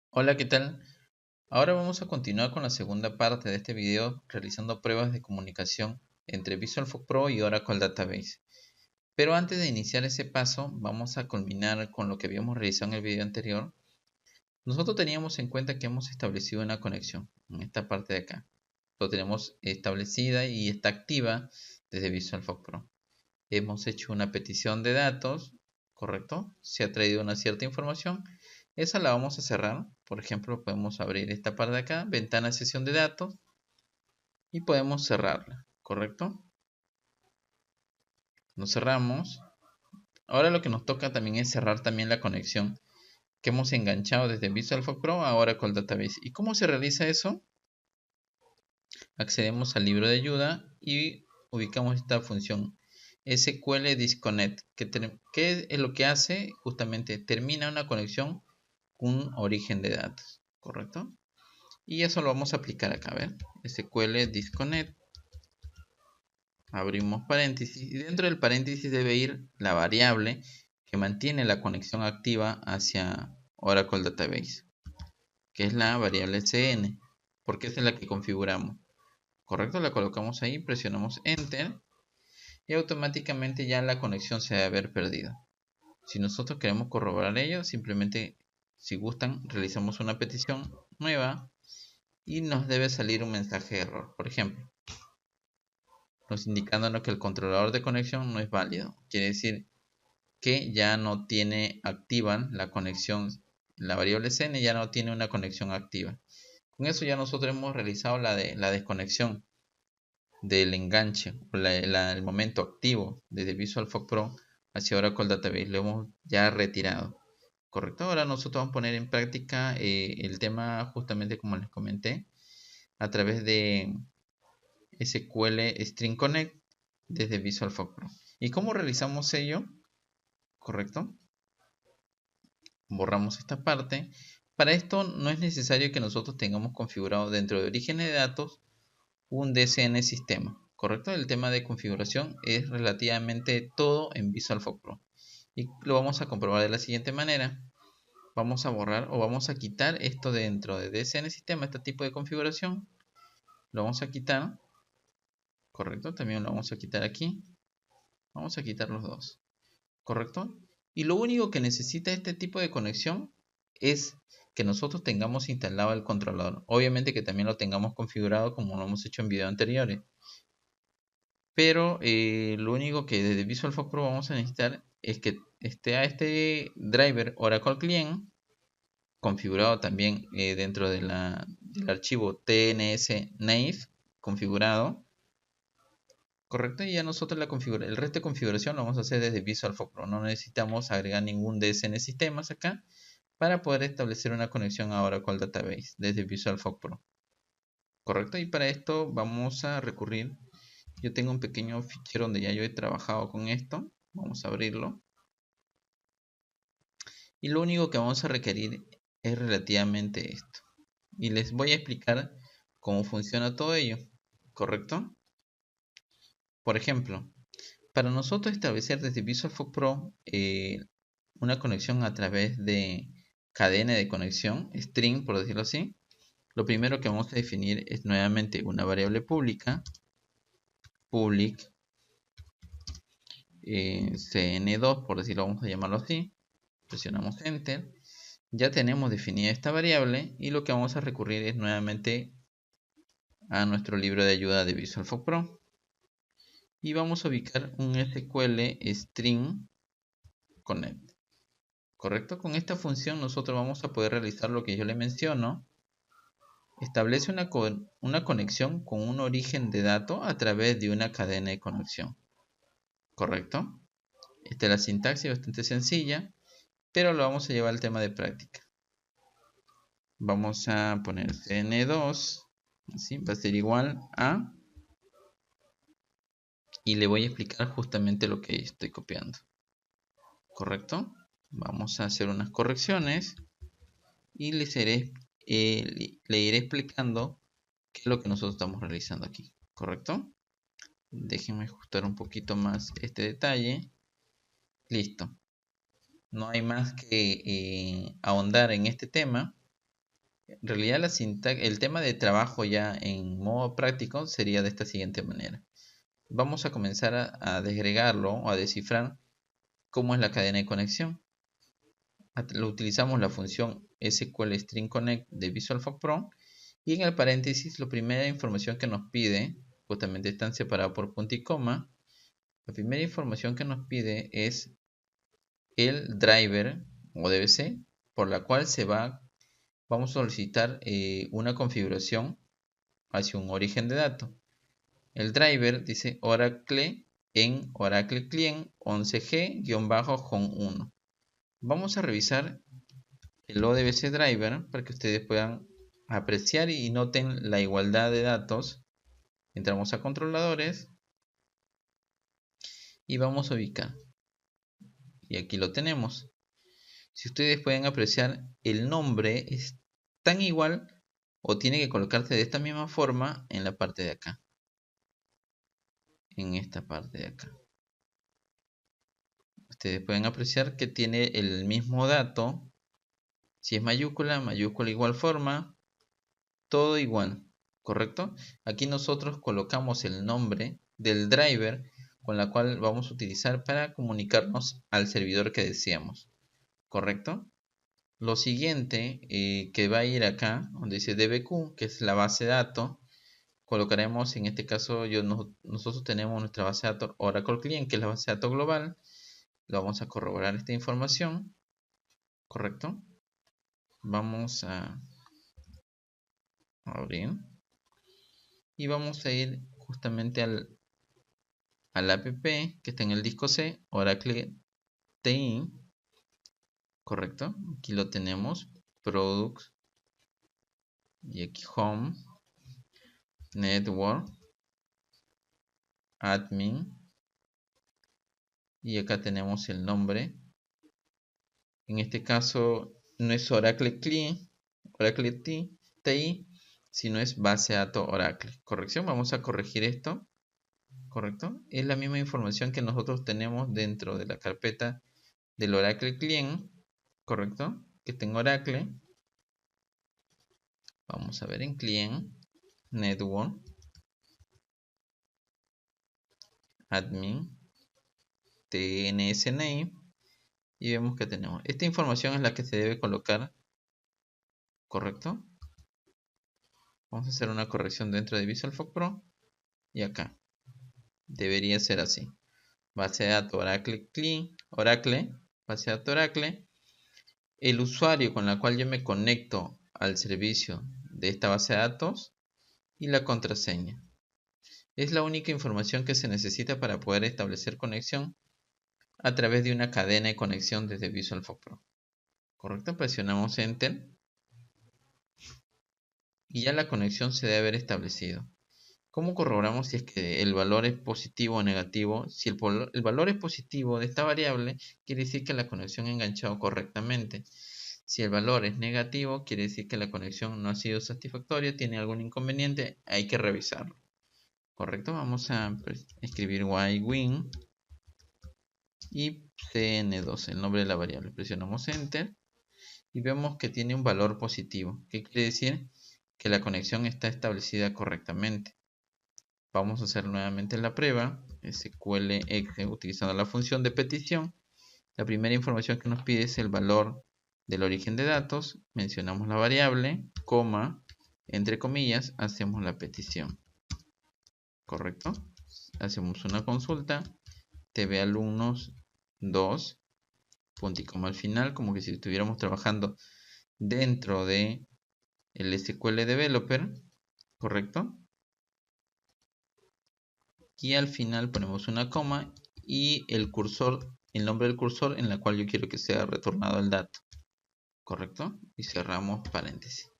Hola, ¿qué tal? Ahora vamos a continuar con la segunda parte de este video realizando pruebas de comunicación entre Visual Folk Pro y Oracle Database. Pero antes de iniciar ese paso, vamos a culminar con lo que habíamos realizado en el video anterior. Nosotros teníamos en cuenta que hemos establecido una conexión en esta parte de acá. Lo tenemos establecida y está activa desde Visual Folk Pro. Hemos hecho una petición de datos, ¿correcto? Se ha traído una cierta información. Esa la vamos a cerrar. Por ejemplo, podemos abrir esta parte de acá, ventana sesión de datos, y podemos cerrarla, ¿correcto? Nos cerramos. Ahora lo que nos toca también es cerrar también la conexión que hemos enganchado desde Visual Folk Pro a Oracle Database. ¿Y cómo se realiza eso? Accedemos al libro de ayuda y ubicamos esta función SQL Disconnect, que es lo que hace justamente termina una conexión con un origen de datos, ¿correcto? Y eso lo vamos a aplicar acá, ¿ver? SQL Disconnect, abrimos paréntesis y dentro del paréntesis debe ir la variable que mantiene la conexión activa hacia Oracle Database, que es la variable cn, porque esa es la que configuramos. Correcto, la colocamos ahí, presionamos Enter y automáticamente ya la conexión se debe haber perdido. Si nosotros queremos corroborar ello, simplemente, si gustan, realizamos una petición nueva y nos debe salir un mensaje de error, por ejemplo, nos indicándonos que el controlador de conexión no es válido. Quiere decir que ya no tiene activa la conexión, la variable cn ya no tiene una conexión activa. Con eso ya nosotros hemos realizado la desconexión del enganche, el momento activo desde Visual Folk Pro hacia Oracle Database. Lo hemos ya retirado. Correcto, ahora nosotros vamos a poner en práctica el tema justamente como les comenté a través de SQL String Connect desde Visual Folk Pro. ¿Y cómo realizamos ello? Correcto, borramos esta parte. Para esto no es necesario que nosotros tengamos configurado dentro de orígenes de datos un DCN sistema, ¿correcto? El tema de configuración es relativamente todo en Visual Folk Pro. Y lo vamos a comprobar de la siguiente manera. Vamos a borrar o vamos a quitar esto dentro de DCN sistema, este tipo de configuración. Lo vamos a quitar, ¿correcto? También lo vamos a quitar aquí. Vamos a quitar los dos, ¿correcto? Y lo único que necesita este tipo de conexión es que nosotros tengamos instalado el controlador. Obviamente que también lo tengamos configurado como lo hemos hecho en videos anteriores. Pero lo único que desde Visual Folk Pro vamos a necesitar es que esté a este driver Oracle Client configurado también dentro del archivo TNS Naive configurado. Correcto, y ya nosotros el resto de configuración lo vamos a hacer desde Visual Folk Pro. No necesitamos agregar ningún DSN sistemas acá para poder establecer una conexión a Oracle Database desde Visual Folk Pro. Correcto, y para esto vamos a recurrir. Yo tengo un pequeño fichero donde ya yo he trabajado con esto. Vamos a abrirlo. Y lo único que vamos a requerir es relativamente esto. Y les voy a explicar cómo funciona todo ello. ¿Correcto? Por ejemplo, para nosotros establecer desde Visual Folk Pro una conexión a través de cadena de conexión, string por decirlo así, lo primero que vamos a definir es nuevamente una variable pública, public cn2 por decirlo, vamos a llamarlo así, presionamos enter, ya tenemos definida esta variable y lo que vamos a recurrir es nuevamente a nuestro libro de ayuda de Visual Folk Pro y vamos a ubicar un SQL string connect. Correcto, con esta función nosotros vamos a poder realizar lo que yo le menciono. Establece una conexión con un origen de datos a través de una cadena de conexión. Correcto, esta es la sintaxis bastante sencilla, pero lo vamos a llevar al tema de práctica. Vamos a poner cn2, así va a ser igual a, y le voy a explicar justamente lo que estoy copiando. Correcto, vamos a hacer unas correcciones y le iré explicando qué es lo que nosotros estamos realizando aquí. Correcto, Déjenme ajustar un poquito más este detalle. Listo. No hay más que ahondar en este tema. En realidad el tema de trabajo ya en modo práctico sería de esta siguiente manera. Vamos a comenzar a desagregarlo o a descifrar cómo es la cadena de conexión. Lo utilizamos la función SQL String Connect de VisualFOC Pro y en el paréntesis la primera información que nos pide, justamente están separados por punto y coma. La primera información que nos pide es el driver o DBC por la cual vamos a solicitar una configuración hacia un origen de datos. El driver dice Oracle en Oracle Client 11G-HOM1. Vamos a revisar el ODBC driver para que ustedes puedan apreciar y noten la igualdad de datos. Entramos a controladores y vamos a ubicar. Y aquí lo tenemos. Si ustedes pueden apreciar, el nombre es tan igual o tiene que colocarse de esta misma forma en la parte de acá. En esta parte de acá. Ustedes pueden apreciar que tiene el mismo dato. Si es mayúscula, mayúscula igual forma. Todo igual. ¿Correcto? Aquí nosotros colocamos el nombre del driver con la cual vamos a utilizar para comunicarnos al servidor que deseamos. ¿Correcto? Lo siguiente que va a ir acá, donde dice DBQ, que es la base de datos, colocaremos, en este caso nosotros tenemos nuestra base de datos Oracle Client, que es la base de datos global. Lo vamos a corroborar esta información. ¿Correcto? Vamos a abrir. Y vamos a ir justamente al app que está en el disco C, Oracle TI. Correcto, aquí lo tenemos, Products, y aquí Home, Network, Admin, y acá tenemos el nombre. En este caso no es Oracle CLI, Oracle TI, sino es base de datos Oracle. Corrección, vamos a corregir esto. Correcto, es la misma información que nosotros tenemos dentro de la carpeta del Oracle Client. Correcto, que está en Oracle. Vamos a ver en Client, Network, Admin, TNS Name, y vemos que tenemos esta información es la que se debe colocar. Correcto, vamos a hacer una corrección dentro de VisualFOC Pro y acá debería ser así: base de datos Oracle Clean, Oracle, base de datos Oracle, el usuario con la cual yo me conecto al servicio de esta base de datos y la contraseña. Es la única información que se necesita para poder establecer conexión a través de una cadena de conexión desde VisualFOC Pro. Correcto, presionamos Enter y ya la conexión se debe haber establecido. ¿Cómo corroboramos si es que el valor es positivo o negativo? Si el valor es positivo de esta variable, quiere decir que la conexión ha enganchado correctamente. Si el valor es negativo, quiere decir que la conexión no ha sido satisfactoria, tiene algún inconveniente, hay que revisarlo. Correcto, vamos a escribir ywin y cn2, el nombre de la variable. Presionamos Enter y vemos que tiene un valor positivo. ¿Qué quiere decir? Que la conexión está establecida correctamente. Vamos a hacer nuevamente la prueba. SQL utilizando la función de petición. La primera información que nos pide es el valor del origen de datos. Mencionamos la variable, coma, entre comillas, hacemos la petición. ¿Correcto? Hacemos una consulta. tvalumnos 2, punto y coma al final, como que si estuviéramos trabajando dentro de el SQL Developer. ¿Correcto? Y al final ponemos una coma y el cursor, el nombre del cursor en la cual yo quiero que sea retornado el dato. ¿Correcto? Y cerramos paréntesis.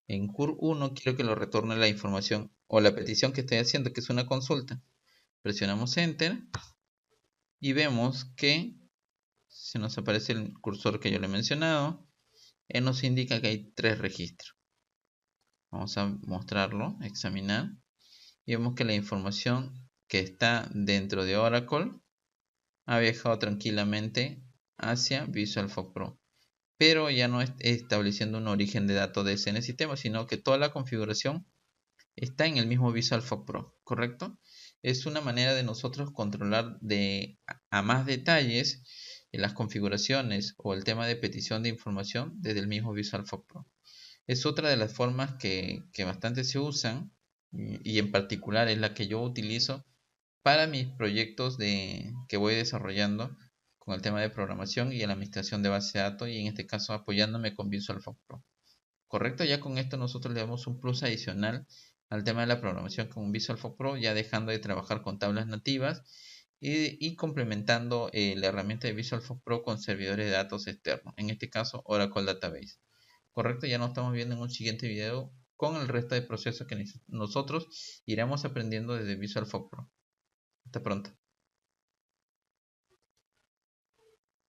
En CUR1 quiero que lo retorne la información o la petición que estoy haciendo, que es una consulta. Presionamos Enter y vemos que se nos aparece el cursor que yo le he mencionado. Él nos indica que hay 3 registros. Vamos a mostrarlo, examinar. Y vemos que la información que está dentro de Oracle ha viajado tranquilamente hacia VisualFOC Pro, pero ya no estableciendo un origen de datos de ese sistema, sino que toda la configuración está en el mismo VisualFOC Pro, ¿correcto? Es una manera de nosotros controlar a más detalles en las configuraciones o el tema de petición de información desde el mismo VisualFOC Pro. Es otra de las formas que bastante se usan y en particular es la que yo utilizo para mis proyectos que voy desarrollando con el tema de programación y la administración de base de datos y en este caso apoyándome con VisualFOC Pro. Correcto, ya con esto nosotros le damos un plus adicional al tema de la programación con VisualFOC Pro, ya dejando de trabajar con tablas nativas y complementando la herramienta de VisualFOC Pro con servidores de datos externos, en este caso Oracle Database. Correcto, ya nos estamos viendo en un siguiente video con el resto de procesos que nosotros iremos aprendiendo desde VisualFOC Pro. Hasta pronto.